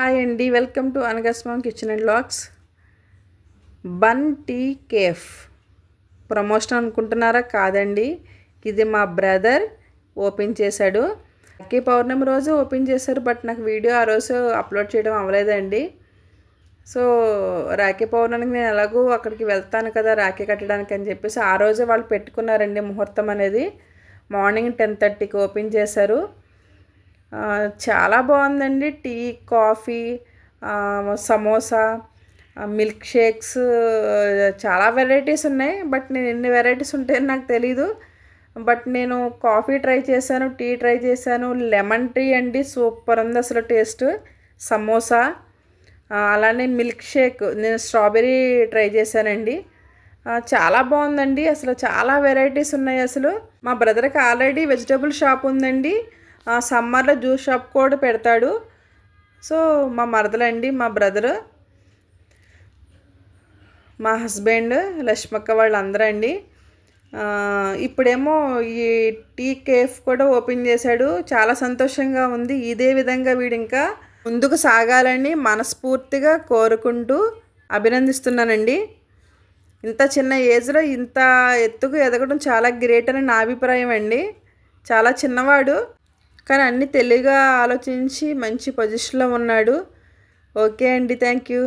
Hi అండి, welcome to అనగస్మాం kitchen and vlogs. Bun tea cafe promotion అనుకుంటున్నారా? కాదండి, ఇది మా బ్రదర్ ఓపెన్ చేశాడు. రాఖీ పౌర్ణమి రోజు ఓపెన్ చేశారు, బట్ నాకు వీడియో ఆ రోజు అప్లోడ్ చేయడం అవ్వలేదండి. సో రాఖీ పౌర్ణమికి నేను ఎలాగో అక్కడికి వెళ్తాను కదా రాఖీ కట్టడానికి అని చెప్పేసి ఆ రోజే వాళ్ళు పెట్టుకున్నారండి ముహూర్తం అనేది. మార్నింగ్ 10:30కి ఓపెన్ చేశారు. చాలా బాగుందండి. Tea, coffee, samosa, milk shakes, చాలా వెరైటీస్ ఉన్నాయి. బట్ నేను ఎన్ని వెరైటీస్ ఉంటాయని నాకు తెలీదు. బట్ నేను కాఫీ ట్రై చేశాను, టీ ట్రై చేశాను. లెమన్ టీ అండి, సూపర్ ఉంది అసలు టేస్ట్. సమోసా, అలానే మిల్క్ షేక్ నేను స్ట్రాబెర్రీ ట్రై చేశానండి. చాలా బాగుందండి. అసలు చాలా వెరైటీస్ ఉన్నాయి. అసలు మా బ్రదర్కి ఆల్రెడీ వెజిటబుల్ షాప్ ఉందండి. సమ్మర్లో జ్యూస్ షాప్ కూడా పెడతాడు. సో మా మరదలండి, మా బ్రదరు, మా హస్బెండ్, లక్ష్మక్క వాళ్ళందరూ అండి. ఇప్పుడేమో ఈ టీ కేఫ్ కూడా ఓపెన్ చేశాడు. చాలా సంతోషంగా ఉంది. ఇదే విధంగా వీడు ఇంకా ముందుకు సాగాలని మనస్ఫూర్తిగా కోరుకుంటూ అభినందిస్తున్నానండి. ఇంత చిన్న ఏజ్లో ఇంత ఎత్తుకు ఎదగడం చాలా గ్రేట్ అని నా అభిప్రాయం అండి. చాలా చిన్నవాడు, కానీ అన్నీ తెలివిగా ఆలోచించి మంచి పొజిషన్లో ఉన్నాడు. ఓకే అండి, థ్యాంక్ యూ.